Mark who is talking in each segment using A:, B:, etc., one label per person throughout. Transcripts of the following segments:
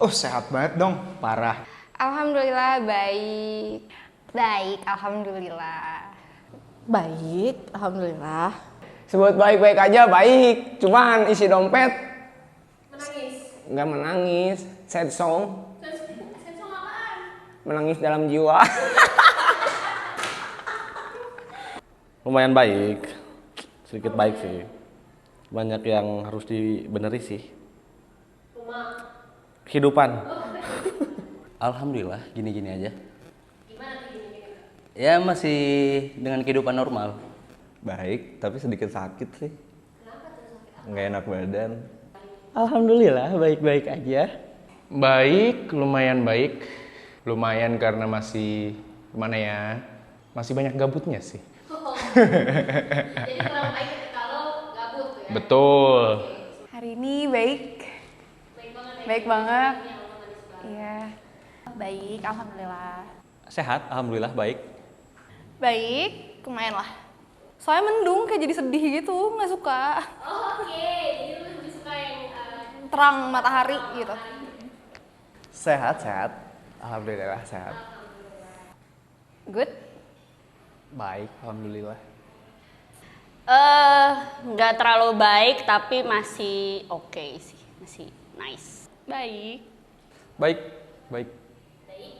A: Oh, sehat banget dong, parah.
B: Alhamdulillah baik. Baik, alhamdulillah.
C: Baik, alhamdulillah.
D: Sebut baik-baik aja baik, cuman isi dompet nggak menangis. Sad song. Menangis dalam jiwa.
E: Lumayan baik, sedikit baik sih. Banyak yang harus dibeneri sih. Kehidupan.
F: Alhamdulillah, gini-gini aja. Ya masih dengan kehidupan normal.
G: Baik, tapi sedikit sakit sih. Nggak enak badan.
D: Alhamdulillah baik-baik aja.
H: Baik, lumayan baik. Lumayan karena masih gimana ya? Masih banyak gabutnya sih.
I: Jadi kurang baik ketika lo gabut tuh ya.
H: Betul.
B: Hari ini baik. Baik banget. Iya. Baik, alhamdulillah.
F: Sehat, alhamdulillah baik.
B: Baik, lumayan lah. Soalnya mendung kayak jadi sedih gitu, nggak suka.
I: Oh, oke, jadi lo lebih suka yang
B: Terang matahari gitu.
G: Sehat. Alhamdulillah sehat.
B: Good.
D: Baik, alhamdulillah.
J: Nggak terlalu baik tapi masih oke sih, masih nice.
B: Baik.
E: Baik, baik,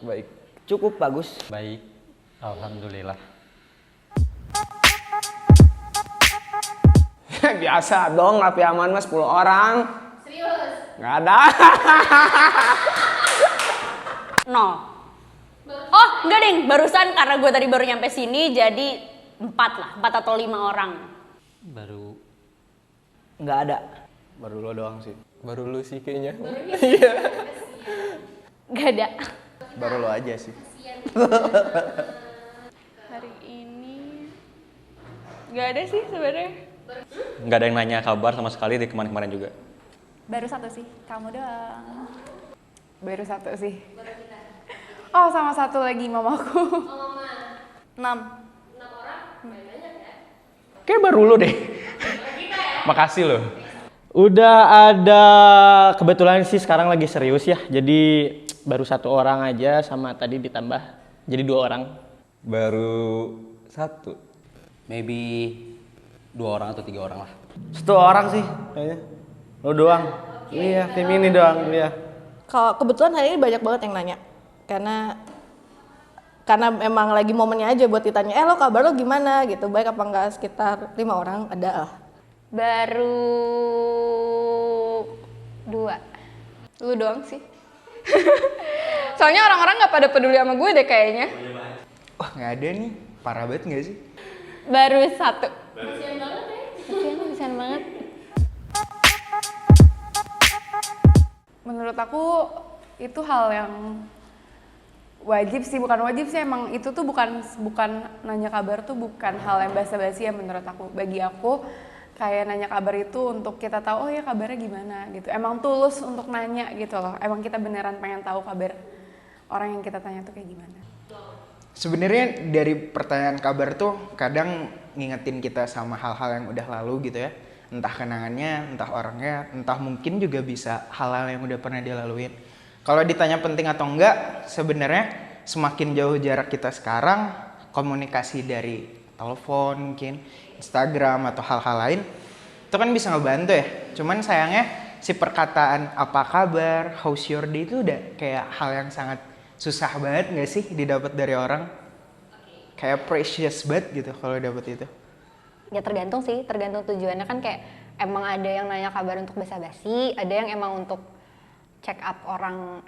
E: baik.
D: Cukup bagus.
F: Baik, alhamdulillah.
D: Biasa dong, Raffi Ahmad mah 10 orang.
I: serius.
D: Nggak ada.
J: No. Oh enggak ding, barusan karena gue tadi baru nyampe sini jadi 4 atau 5 orang.
F: Baru
D: Nggak ada.
E: Baru lo doang sih. Baru lu sih kayaknya.
B: Gak ada.
G: Baru lo aja sih.
B: Hari ini gak ada sih sebenarnya.
F: nggak ada yang nanya kabar sama sekali di kemarin-kemarin juga.
B: Baru satu sih, kamu doang. Baru satu sih. Oh, sama satu lagi mamaku.
I: Oh, mama.
B: 6.
I: 6 orang? Banyak ya?
H: Kayak baru lo deh.
I: Kita ya?
H: Makasih lo.
D: Udah ada, kebetulan sih sekarang lagi serius ya. Jadi baru 1 orang aja sama tadi ditambah. Jadi 2 orang.
G: Baru 1.
F: Maybe 2 orang atau 3 orang lah.
E: 1 orang sih kayaknya. Lo doang. Iya, tim ini doang, iya.
C: Kalau kebetulan hari ini banyak banget yang nanya. Karena memang lagi momennya aja buat ditanya, lo kabar lo gimana gitu, baik apa enggak, sekitar 5 orang ada lah.
B: Baru 2. Lu doang sih. Soalnya orang-orang gak pada peduli sama gue deh kayaknya.
A: Wah, nggak ada nih. Parah banget nggak sih?
B: Baru 1.
I: Kasian banget ya.
B: Kasian banget. Menurut aku itu hal yang wajib sih, bukan wajib sih, emang itu tuh bukan nanya kabar tuh bukan hal yang basa-basi ya menurut aku. Bagi aku kayak nanya kabar itu untuk kita tahu oh ya kabarnya gimana gitu. Emang tulus untuk nanya gitu loh. Emang kita beneran pengen tahu kabar orang yang kita tanya tuh kayak gimana.
A: Sebenarnya dari pertanyaan kabar tuh kadang ngingetin kita sama hal-hal yang udah lalu gitu ya. Entah kenangannya, entah orangnya, entah mungkin juga bisa hal-hal yang udah pernah dilaluin. Kalau ditanya penting atau enggak, sebenarnya semakin jauh jarak kita sekarang, komunikasi dari telepon mungkin, Instagram atau hal-hal lain, itu kan bisa ngebantu ya. Cuman sayangnya si perkataan apa kabar, how's your day itu udah kayak hal yang sangat susah banget nggak sih didapat dari orang. Kayak precious banget gitu kalau dapet itu.
B: Ya tergantung sih, tergantung tujuannya kan kayak emang ada yang nanya kabar untuk basa-basi, ada yang emang untuk check up orang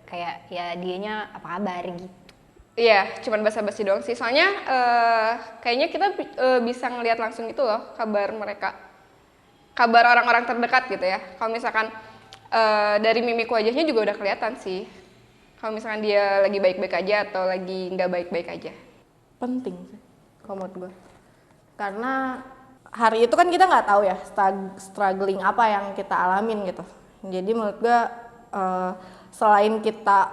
B: kayak ya dianya apa kabar gitu. Iya, cuman basa-basi doang sih. Soalnya kayaknya kita bisa ngelihat langsung itu loh kabar mereka. Kabar orang-orang terdekat gitu ya. Kalau misalkan dari mimik wajahnya juga udah kelihatan sih. Kalau misalkan dia lagi baik-baik aja atau lagi nggak baik-baik aja.
C: Penting sih kalau menurut gue. Karena hari itu kan kita nggak tahu ya struggling apa yang kita alamin gitu. Jadi menurut gue selain kita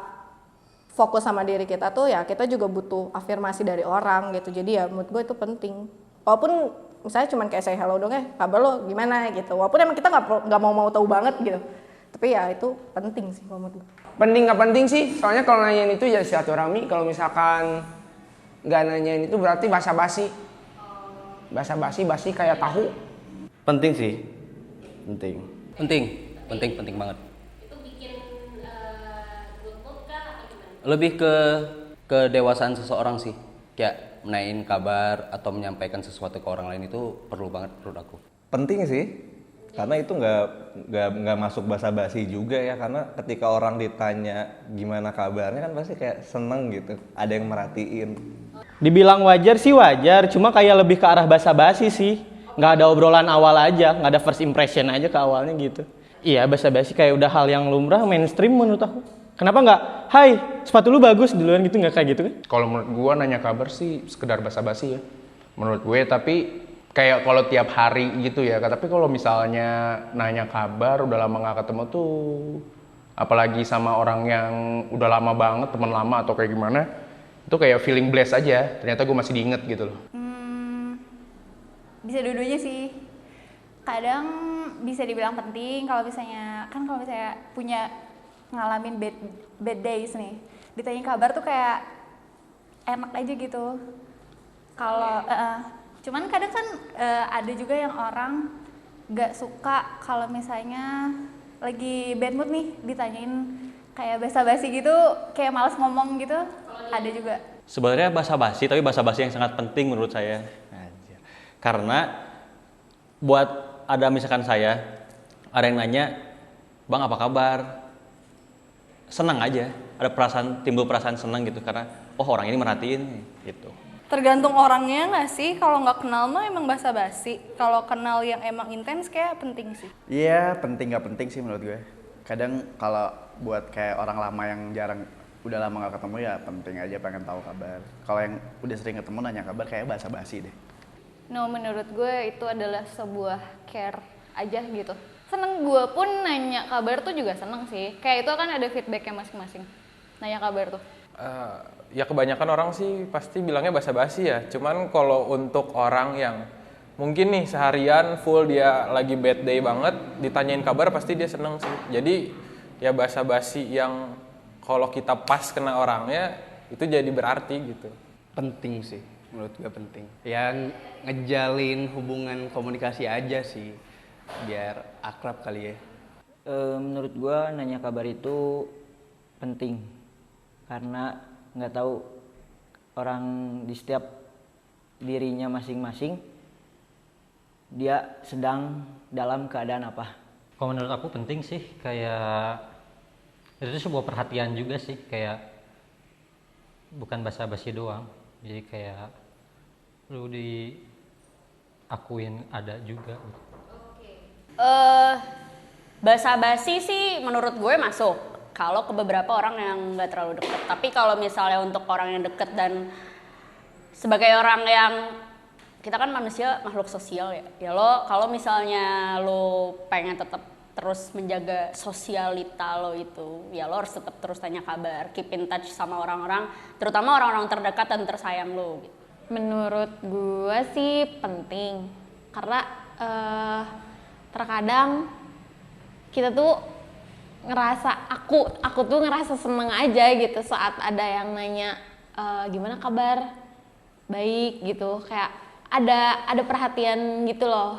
C: fokus sama diri kita tuh ya kita juga butuh afirmasi dari orang gitu. Jadi ya menurut gue itu penting. Walaupun misalnya cuman kayak say hello dong kabar lo gimana gitu. Walaupun emang kita nggak mau tahu banget gitu. Tapi ya itu penting sih kalau menurut gue.
K: Penting nggak penting sih, soalnya kalau nanyain itu ya silaturahmi. Kalau misalkan nggak nanyain itu berarti basa-basi. Basa-basi kayak tahu.
E: Penting sih. Penting.
F: Penting banget.
I: Itu bikin good mood kah atau gimana?
F: Lebih ke kedewasaan seseorang sih. Kayak menanyain kabar atau menyampaikan sesuatu ke orang lain itu perlu banget menurut aku.
G: Penting sih, karena itu nggak masuk basa-basi juga ya, karena ketika orang ditanya gimana kabarnya kan pasti kayak seneng gitu, ada yang merhatiin.
D: Dibilang wajar sih wajar, cuma kayak lebih ke arah basa-basi sih. Nggak ada obrolan awal aja, nggak ada first impression aja ke awalnya gitu. Iya, basa-basi kayak udah hal yang lumrah, mainstream menurut aku. Kenapa nggak, hai sepatu lu bagus duluan gitu, nggak kayak gitu kan?
H: Kalau menurut gua nanya kabar sih sekedar basa-basi ya. Menurut gue, tapi kayak kalau tiap hari gitu ya. Tapi kalau misalnya nanya kabar udah lama nggak ketemu tuh, apalagi sama orang yang udah lama banget, teman lama atau kayak gimana, itu kayak feeling blessed aja. Ternyata gue masih diinget gitu loh.
L: Bisa dua-duanya sih. Kadang bisa dibilang penting kalau misalnya punya ngalamin bad days nih, ditanyain kabar tuh kayak enak aja gitu. Kalau cuman kadang kan ada juga yang orang nggak suka kalau misalnya lagi bad mood nih ditanyain kayak basa-basi gitu, kayak malas ngomong gitu. Ada juga.
M: Sebenarnya basa-basi, tapi basa-basi yang sangat penting menurut saya. Karena buat ada misalkan saya, ada yang nanya, "Bang apa kabar?" Senang aja, ada timbul perasaan senang gitu karena oh orang ini merhatiin gitu.
C: Tergantung orangnya nggak sih? Kalau nggak kenal mah emang basa-basi. Kalau kenal yang emang intens kayak penting sih.
N: Iya, penting nggak penting sih menurut gue. Kadang kalau buat kayak orang lama yang udah lama nggak ketemu ya penting aja pengen tahu kabar. Kalau yang udah sering ketemu nanya kabar kayak basa-basi deh.
L: No, menurut gue itu adalah sebuah care aja gitu. Seneng, gue pun nanya kabar tuh juga seneng sih. Kayak itu kan ada feedbacknya masing-masing. Nanya kabar tuh.
O: Ya kebanyakan orang sih pasti bilangnya basa-basi ya. Cuman kalau untuk orang yang mungkin nih seharian full dia lagi bad day banget, ditanyain kabar pasti dia seneng sih. Jadi ya basa-basi yang kalau kita pas kena orangnya itu jadi berarti gitu.
E: Penting sih, menurut gue penting. Yang ngejalin hubungan komunikasi aja sih, biar akrab kali ya.
P: Menurut gue nanya kabar itu penting karena nggak tahu orang di setiap dirinya masing-masing dia sedang dalam keadaan apa.
Q: Kalau menurut aku penting sih, kayak itu sebuah perhatian juga sih, kayak bukan basa-basi doang. Jadi kayak lu diakuin ada juga.
J: Basa-basi sih menurut gue masuk kalau ke beberapa orang yang nggak terlalu deket. Tapi kalau misalnya untuk orang yang deket dan sebagai orang yang kita kan manusia makhluk sosial ya lo kalau misalnya lo pengen tetap terus menjaga sosialita lo itu ya lo harus tetap terus tanya kabar, keep in touch sama orang-orang, terutama orang-orang terdekat dan tersayang lo gitu.
B: Menurut gue sih penting karena terkadang kita tuh ngerasa aku tuh ngerasa seneng aja gitu saat ada yang nanya gimana kabar, baik gitu, kayak ada perhatian gitu loh